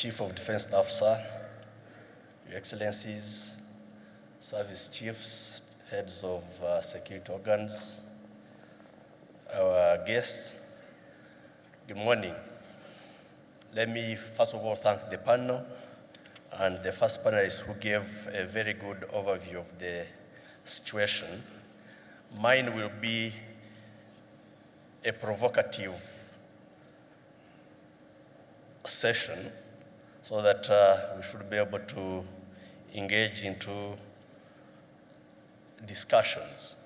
Chief of Defense Staff, sir, Your Excellencies, Service Chiefs, Heads of Security Organs, our guests, good morning. Let me first of all thank the panel and the first panelist who gave a very good overview of the situation. Mine will be a provocative session so that we should be able to engage into discussions.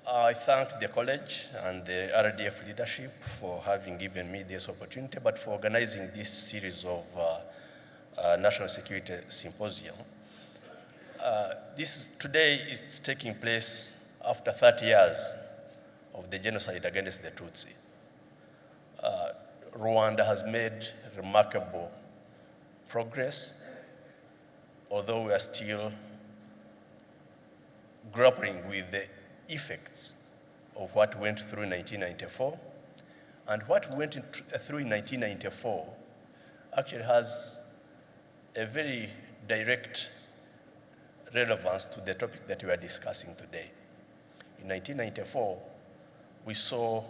I thank the college and the RDF leadership for having given me this opportunity, but for organizing this series of National Security Symposium. Today is taking place after 30 years of the genocide against the Tutsi. Rwanda has made remarkable progress, although we are still grappling with the effects of what went through in 1994. And what went through in 1994 actually has a very direct relevance to the topic that we are discussing today. In 1994, we saw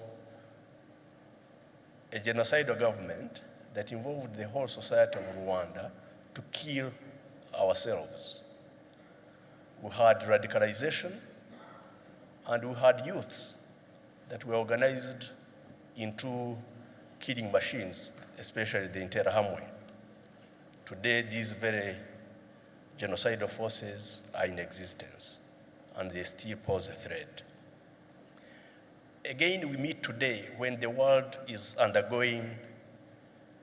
a genocidal government that involved the whole society of Rwanda to kill ourselves. We had radicalization, and we had youths that were organized into killing machines, especially the Interahamwe. Today, these very genocidal forces are in existence, and they still pose a threat. Again, we meet today when the world is undergoing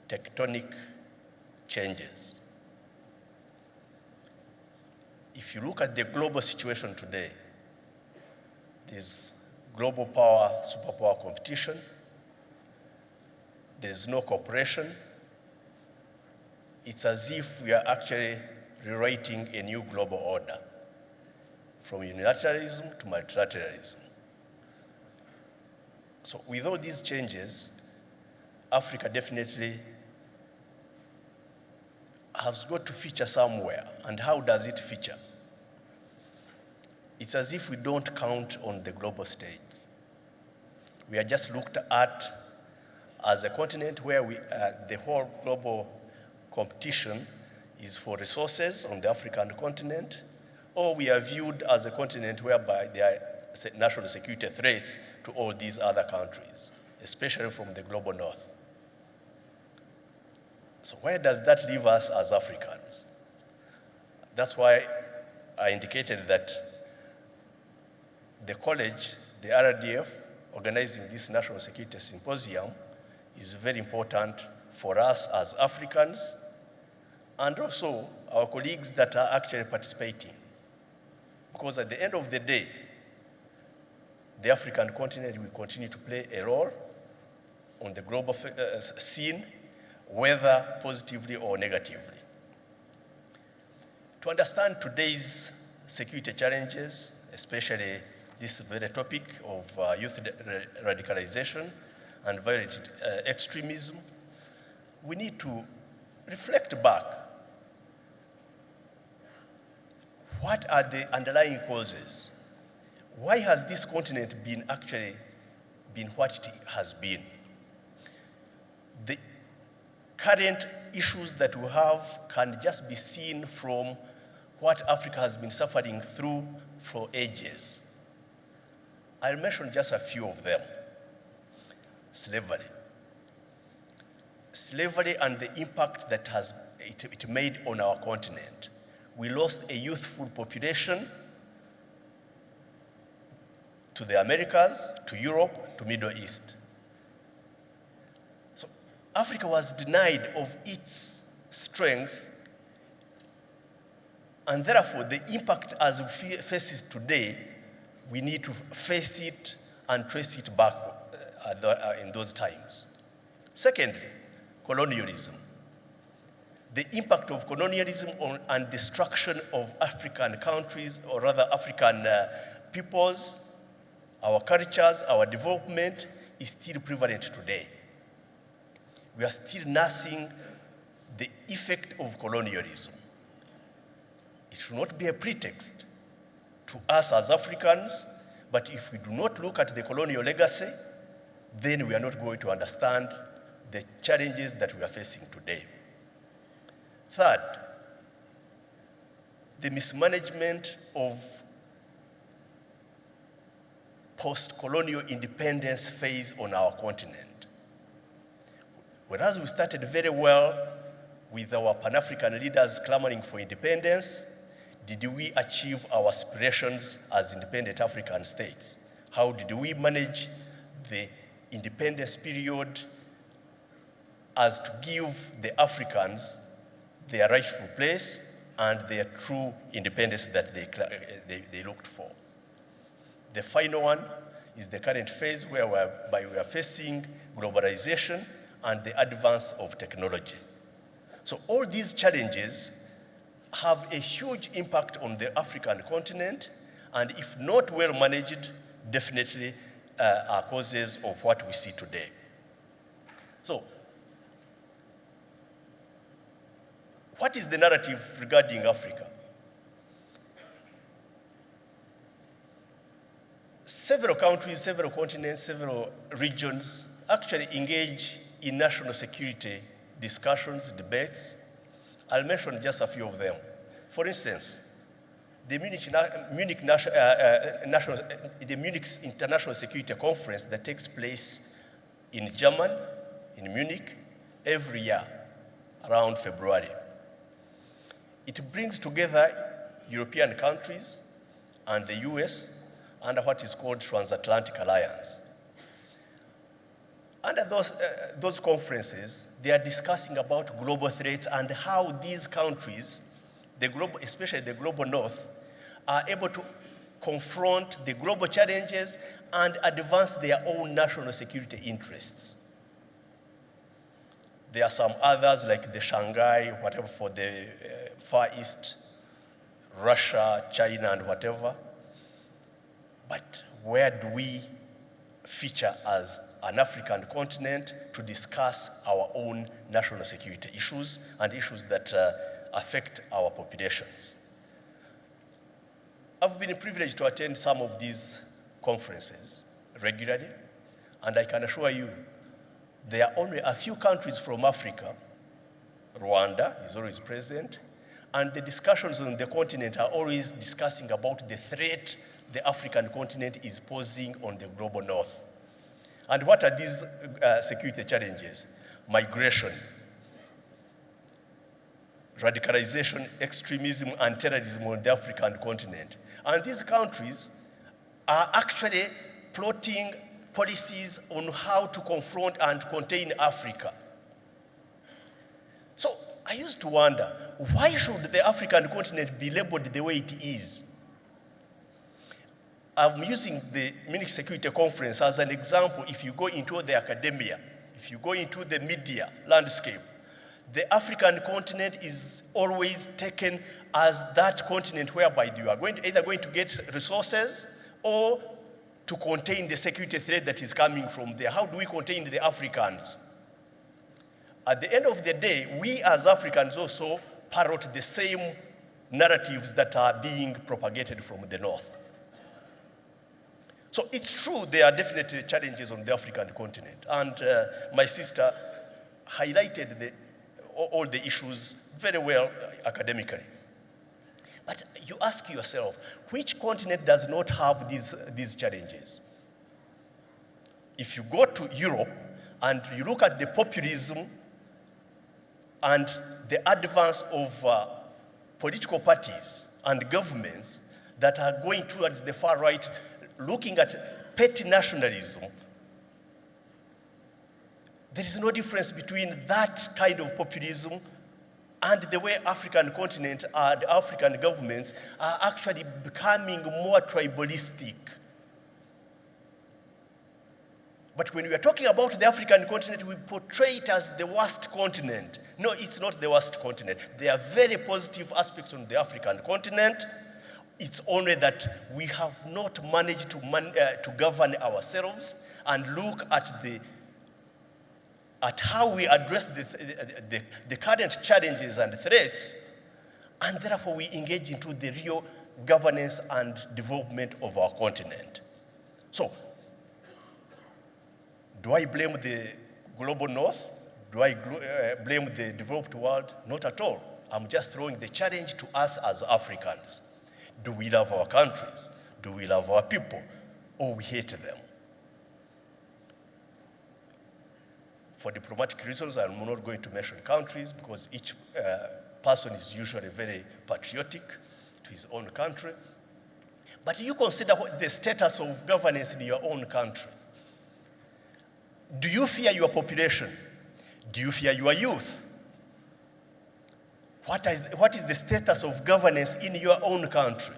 tectonic changes. If you look at the global situation today, there's global power, superpower competition. There's no cooperation. It's as if we are actually rewriting a new global order, from unilateralism to multilateralism. So with all these changes, Africa definitely has got to feature somewhere. And how does it feature? It's as if we don't count on the global stage. We are just looked at as a continent where the whole global competition is for resources on the African continent, or we are viewed as a continent whereby there are national security threats to all these other countries, especially from the global north. So where does that leave us as Africans? That's why I indicated that the college, the RDF, organizing this National Security Symposium is very important for us as Africans and also our colleagues that are actually participating. Because at the end of the day, the African continent will continue to play a role on the global scene, whether positively or negatively. To understand today's security challenges, especially this very topic of youth radicalization and violent extremism, we need to reflect back. What are the underlying causes? Why has this continent actually been what it has been? The current issues that we have can just be seen from what Africa has been suffering through for ages. I'll mention just a few of them. Slavery. Slavery and the impact that it made on our continent. We lost a youthful population to the Americas, to Europe, to Middle East. So Africa was denied of its strength, and therefore the impact as we face it today, we need to face it and trace it back in those times. Secondly, colonialism. The impact of colonialism and destruction of African countries, or rather African peoples, our cultures, our development is still prevalent today. we are still nursing the effect of colonialism. It should not be a pretext to us as Africans, but if we do not look at the colonial legacy, then we are not going to understand the challenges that we are facing today. Third, the mismanagement of post-colonial independence phase on our continent. Whereas we started very well with our Pan-African leaders clamoring for independence, did we achieve our aspirations as independent African states? How did we manage the independence period as to give the Africans their rightful place and their true independence that they looked for? The final one is the current phase whereby we are facing globalization and the advance of technology. So all these challenges have a huge impact on the African continent, and if not well managed, definitely are causes of what we see today. So, what is the narrative regarding Africa? Several countries, several continents, several regions actually engage in national security discussions, debates. I'll mention just a few of them. For instance, the Munich International Security Conference that takes place in Germany, in Munich, every year around February. It brings together European countries and the US under what is called Transatlantic Alliance. Under those conferences, they are discussing about global threats and how these countries, especially the global north, are able to confront the global challenges and advance their own national security interests. There are some others like the Shanghai, whatever for the Far East, Russia, China, and whatever. But where do we feature as an African continent to discuss our own national security issues and issues that affect our populations? I've been privileged to attend some of these conferences regularly, and I can assure you there are only a few countries from Africa. Rwanda is always present, and the discussions on the continent are always discussing about the threat the African continent is posing on the global north. And what are these security challenges? Migration, radicalization, extremism, and terrorism on the African continent. And these countries are actually plotting policies on how to confront and contain Africa. So I used to wonder, why should the African continent be labeled the way it is? I'm using the Munich Security Conference as an example. If you go into the academia, if you go into the media landscape, the African continent is always taken as that continent whereby you are either going to get resources or to contain the security threat that is coming from there. How do we contain the Africans? At the end of the day, we as Africans also parrot the same narratives that are being propagated from the north. So it's true there are definitely challenges on the African continent, and my sister highlighted all the issues very well academically. But you ask yourself, which continent does not have these challenges? If you go to Europe and you look at the populism and the advance of political parties and governments that are going towards the far right, looking at petty nationalism, there is no difference between that kind of populism and the way African continent and African governments are actually becoming more tribalistic. But when we are talking about the African continent, we portray it as the worst continent. No, it's not the worst continent. There are very positive aspects on the African continent. It's only that we have not managed to govern ourselves and look at the at how we address the current challenges and threats, and therefore we engage into the real governance and development of our continent. So, do I blame the global north? Do I blame the developed world? Not at all. I'm just throwing the challenge to us as Africans. Do we love our countries? Do we love our people? Or we hate them? For diplomatic reasons, I'm not going to mention countries because each person is usually very patriotic to his own country. But you consider the status of governance in your own country. Do you fear your population? Do you fear your youth? What is the status of governance in your own country?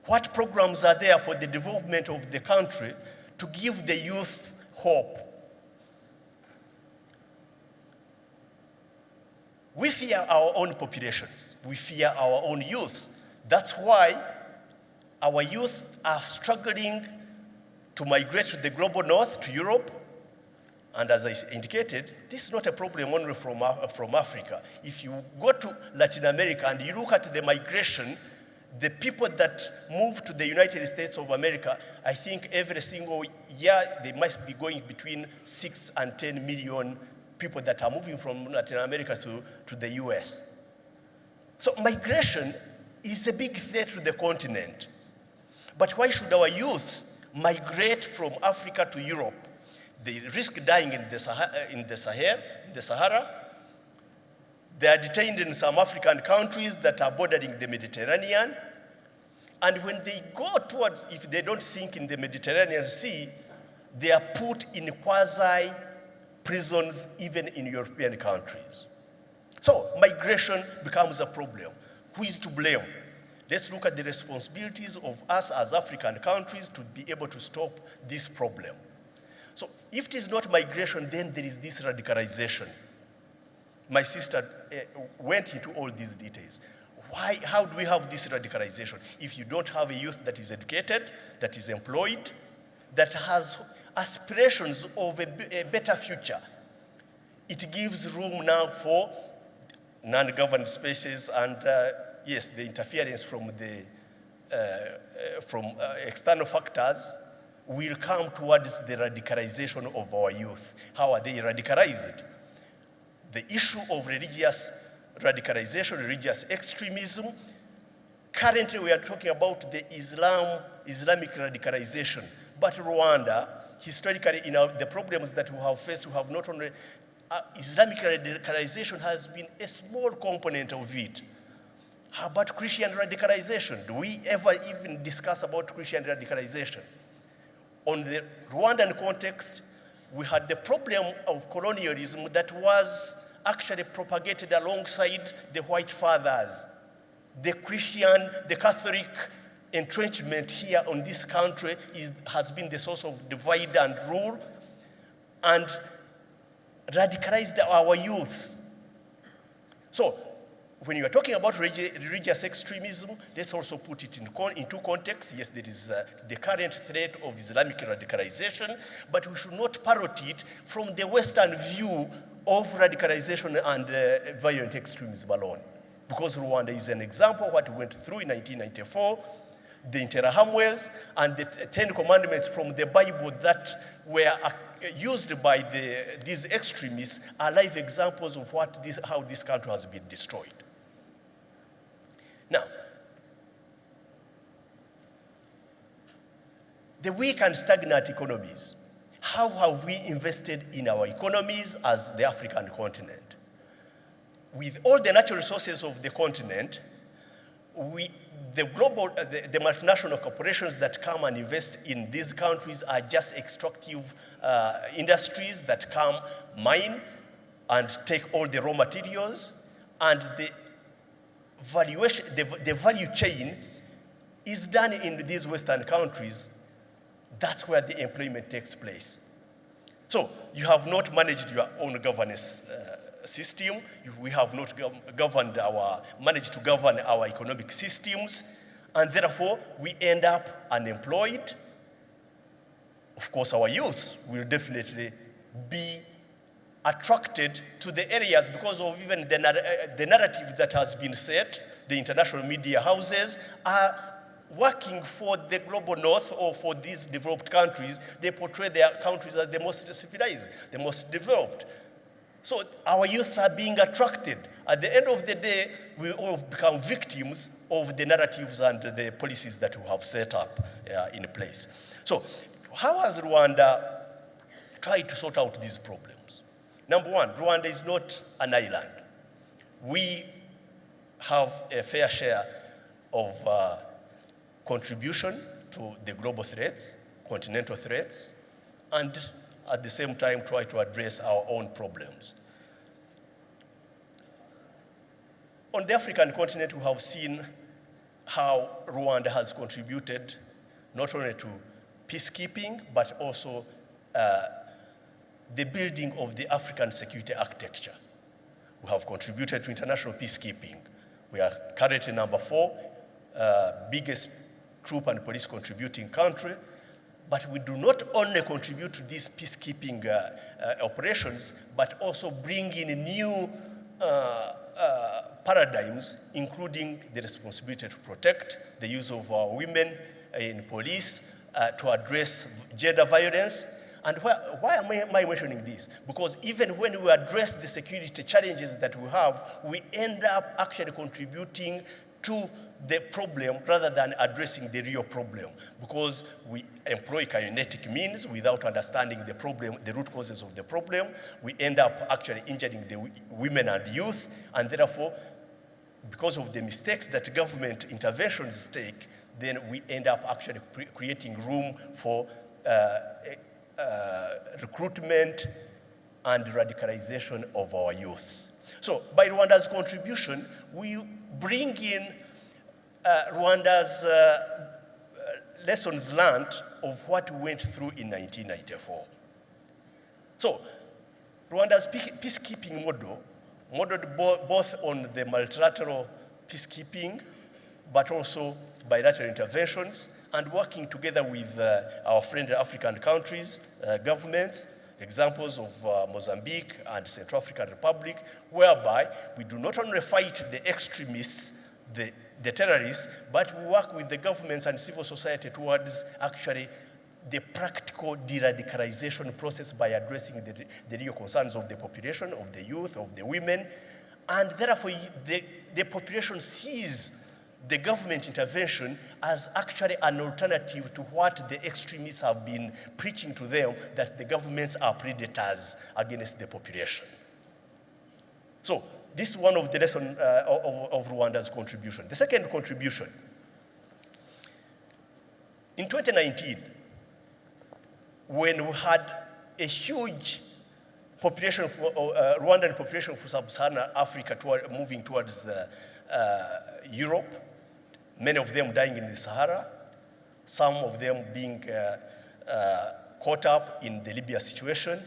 What programs are there for the development of the country to give the youth hope? We fear our own populations. We fear our own youth. That's why our youth are struggling to migrate to the global north, to Europe. And as I indicated, this is not a problem only from Africa. If you go to Latin America and you look at the migration, the people that move to the United States of America, I think every single year they must be going between 6 and 10 million people that are moving from Latin America to the US. So migration is a big threat to the continent. But why should our youth migrate from Africa to Europe? They risk dying in the Sahara. They are detained in some African countries that are bordering the Mediterranean. And when they go towards, if they don't sink in the Mediterranean Sea, they are put in quasi-prisons even in European countries. So migration becomes a problem. Who is to blame? Let's look at the responsibilities of us as African countries to be able to stop this problem. So if it is not migration, then there is this radicalization. My sister went into all these details. How do we have this radicalization? If you don't have a youth that is educated, that is employed, that has aspirations of a better future, it gives room now for non-governed spaces and yes, the interference from external factors will come towards the radicalization of our youth. How are they radicalized? The issue of religious radicalization, religious extremism. Currently, we are talking about the Islamic radicalization. But Rwanda, historically, the problems that we have faced, we have not only Islamic radicalization has been a small component of it. How about Christian radicalization? Do we ever even discuss about Christian radicalization? On the Rwandan context, we had the problem of colonialism that was actually propagated alongside the white fathers. The Christian, the Catholic entrenchment here on this country has been the source of divide and rule and radicalized our youth. So, when you are talking about religious extremism, let's also put it into context. Yes, there is the current threat of Islamic radicalization, but we should not parrot it from the Western view of radicalization and violent extremism alone. Because Rwanda is an example of what we went through in 1994, the Interahamwe's and the 10 commandments from the Bible that were used by these extremists are live examples of how this country has been destroyed. Now, the weak and stagnant economies. How have we invested in our economies as the African continent? With all the natural resources of the continent, the multinational corporations that come and invest in these countries are just extractive industries that come, mine, and take all the raw materials, and the value chain is done in these Western countries. That's where the employment takes place. So you have not managed your own governance system. We have not managed to govern our economic systems, and therefore we end up unemployed. Of course, our youth will definitely be attracted to the areas because of even the narrative that has been set. The international media houses are working for the global north or for these developed countries. They portray their countries as the most civilized, the most developed. So our youth are being attracted. At the end of the day, we all become victims of the narratives and the policies that we have set up in place. So how has Rwanda tried to sort out these problems? Number one, Rwanda is not an island. We have a fair share of contribution to the global threats, continental threats, and at the same time try to address our own problems. On the African continent, we have seen how Rwanda has contributed not only to peacekeeping, but also the building of the African security architecture. We have contributed to international peacekeeping. We are currently number 4, biggest troop and police contributing country, but we do not only contribute to these peacekeeping operations, but also bring in new paradigms, including the responsibility to protect the use of our women in police, to address gender violence. And why am I mentioning this? Because even when we address the security challenges that we have, we end up actually contributing to the problem rather than addressing the real problem, because we employ kinetic means without understanding the problem, the root causes of the problem. We end up actually injuring the women and youth, and therefore, because of the mistakes that government interventions take, then we end up actually creating room for recruitment and radicalization of our youth. So by Rwanda's contribution, we bring in Rwanda's lessons learned of what we went through in 1994. So Rwanda's peacekeeping model, modeled both on the multilateral peacekeeping, but also bilateral interventions, and working together with our friendly African countries, governments, examples of Mozambique and Central African Republic, whereby we do not only fight the extremists, the terrorists, but we work with the governments and civil society towards actually the practical de-radicalization process by addressing the real concerns of the population, of the youth, of the women, and therefore the population sees the government intervention as actually an alternative to what the extremists have been preaching to them, that the governments are predators against the population. So this is one of the lessons of Rwanda's contribution. The second contribution, in 2019, when we had a huge population, Rwandan population for sub-Saharan Africa moving towards Europe, many of them dying in the Sahara, some of them being caught up in the Libya situation,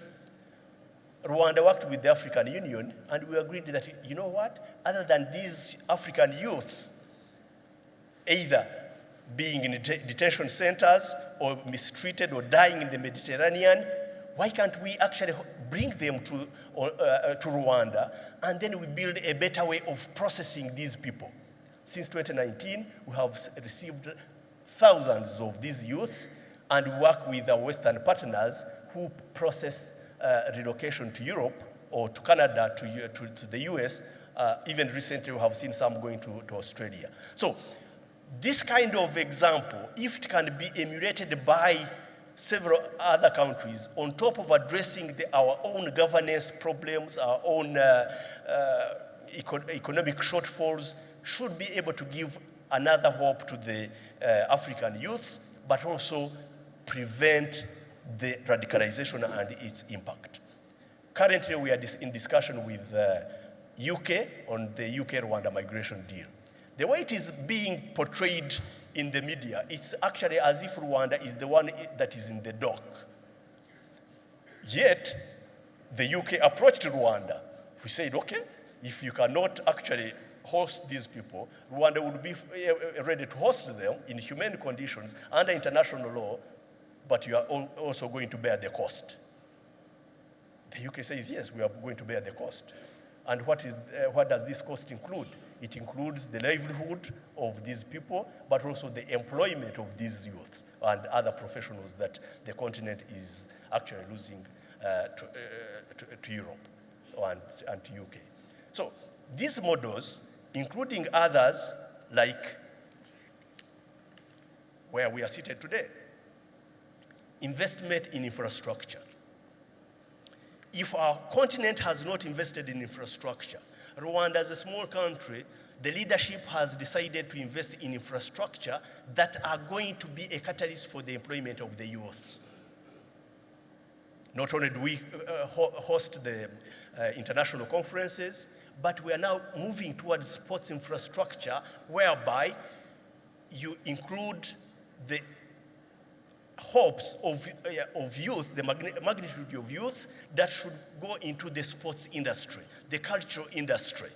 Rwanda worked with the African Union, and we agreed that, you know what, other than these African youths, either being in detention centers or mistreated or dying in the Mediterranean, why can't we actually bring them to Rwanda, and then we build a better way of processing these people? Since 2019, we have received thousands of these youth, and work with our Western partners who process relocation to Europe or to Canada, to the US. Even recently, we have seen some going to Australia. So this kind of example, if it can be emulated by several other countries, on top of addressing our own governance problems, our own economic shortfalls, should be able to give another hope to the African youths, but also prevent the radicalization and its impact. Currently, we are in discussion with UK on the UK-Rwanda migration deal. The way it is being portrayed in the media, it's actually as if Rwanda is the one that is in the dock. Yet, the UK approached Rwanda. We said, okay, if you cannot actually host these people, Rwanda would be ready to host them in humane conditions under international law, but you are also going to bear the cost. The UK says, yes, we are going to bear the cost. And what does this cost include? It includes the livelihood of these people, but also the employment of these youth and other professionals that the continent is actually losing to Europe and to UK. So these models, including others like where we are seated today, investment in infrastructure. If our continent has not invested in infrastructure, Rwanda as a small country, the leadership has decided to invest in infrastructure that are going to be a catalyst for the employment of the youth. Not only do we host the international conferences, but we are now moving towards sports infrastructure whereby you include the hopes of youth, the magnitude of youth that should go into the sports industry, the cultural industry.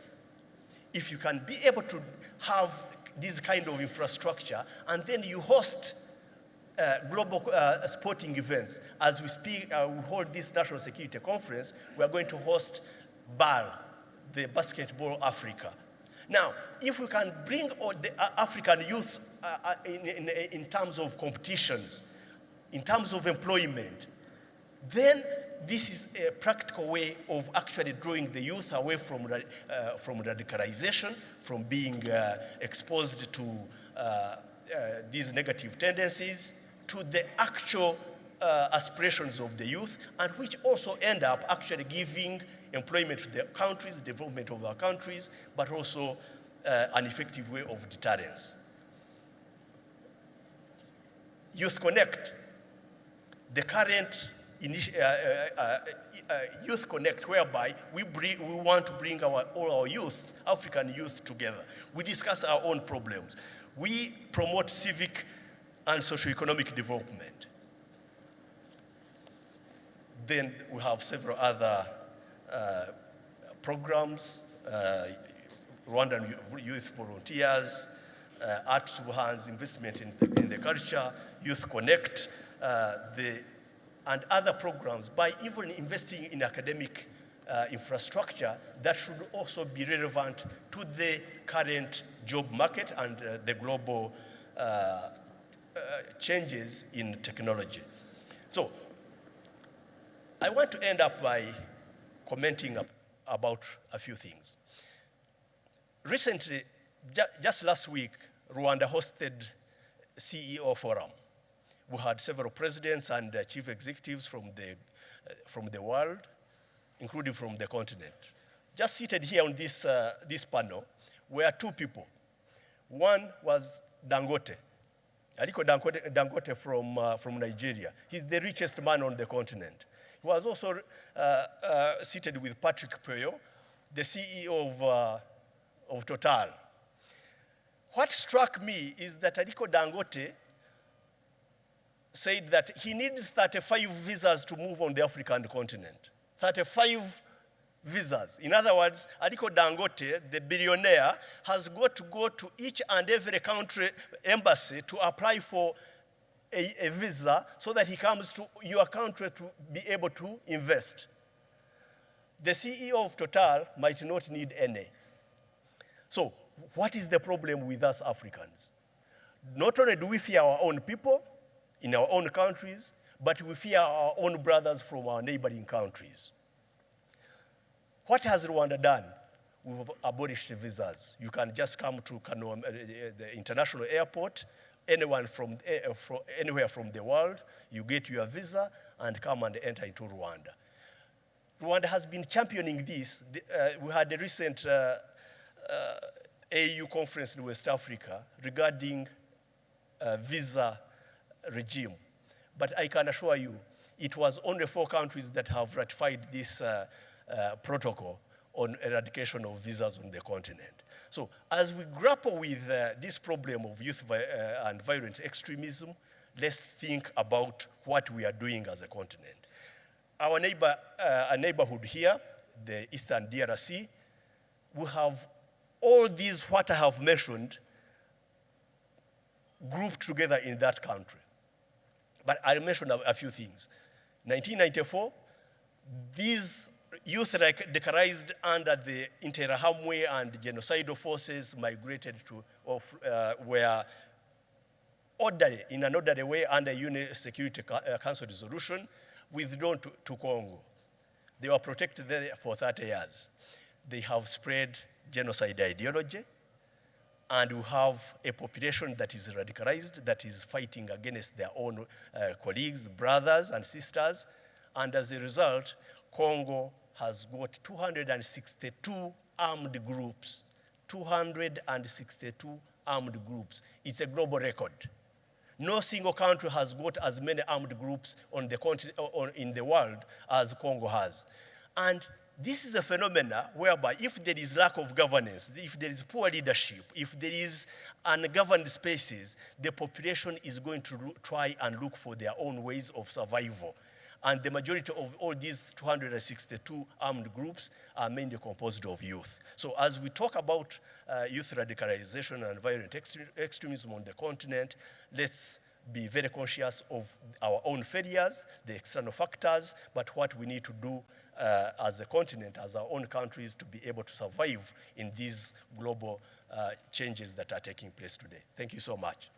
If you can be able to have this kind of infrastructure, and then you host global sporting events. As we speak, we hold this National Security Conference, we are going to host BAL, the Basketball Africa. Now, if we can bring all the African youth in terms of competitions, in terms of employment, then this is a practical way of actually drawing the youth away from radicalization, from being exposed to these negative tendencies, to the actual aspirations of the youth, and which also end up actually giving employment to the countries, development of our countries, but also an effective way of deterrence. Youth Connect, the current Youth Connect, whereby we want to bring all our youth, African youth, together. We discuss our own problems. We promote civic and socio-economic development. Then we have several other programs, Rwandan Youth Volunteers, Arts Hands, investment in the culture, Youth Connect, and other programs, by even investing in academic infrastructure that should also be relevant to the current job market and the global changes in technology. So I want to end up by commenting about a few things. Recently, just last week, Rwanda hosted CEO Forum. We had several presidents and chief executives from the world, including from the continent. Just seated here on this panel were two people. One was Dangote, Aliko Dangote from Nigeria. He's the richest man on the continent. He was also seated with Patrick Pueyo, the CEO of Total. What struck me is that Aliko Dangote said that he needs 35 visas to move on the African continent. 35 visas. In other words, Aliko Dangote, the billionaire, has got to go to each and every country embassy to apply for a visa so that he comes to your country to be able to invest. The CEO of Total might not need any. So what is the problem with us Africans? Not only do we fear our own people in our own countries, but we fear our own brothers from our neighboring countries. What has Rwanda done? We've abolished visas. You can just come to the international airport, anyone from anywhere from the world, you get your visa and come and enter into Rwanda. Rwanda has been championing this. We had a recent AU conference in West Africa regarding visa regime. But I can assure you, it was only 4 countries that have ratified this protocol on eradication of visas on the continent. So as we grapple with this problem of youth and violent extremism, let's think about what we are doing as a continent. Our neighborhood here, the Eastern DRC, we have all these, what I have mentioned, grouped together in that country. But I'll mention a few things. 1994, These youth radicalized under the Interahamwe and genocidal forces migrated to, were orderly, in an orderly way under UN Security Council resolution, withdrawn to Congo. They were protected there for 30 years. They have spread genocide ideology, and we have a population that is radicalized, that is fighting against their own colleagues, brothers and sisters, and as a result, Congo has got 262 armed groups. 262 armed groups. It's a global record. No single country has got as many armed groups on the continent, in the world as Congo has. And this is a phenomenon whereby if there is lack of governance, if there is poor leadership, if there is ungoverned spaces, the population is going to try and look for their own ways of survival. And the majority of all these 262 armed groups are mainly composed of youth. So as we talk about youth radicalization and violent extremism on the continent, let's be very conscious of our own failures, the external factors, but what we need to do as a continent, as our own countries, to be able to survive in these global changes that are taking place today. Thank you so much.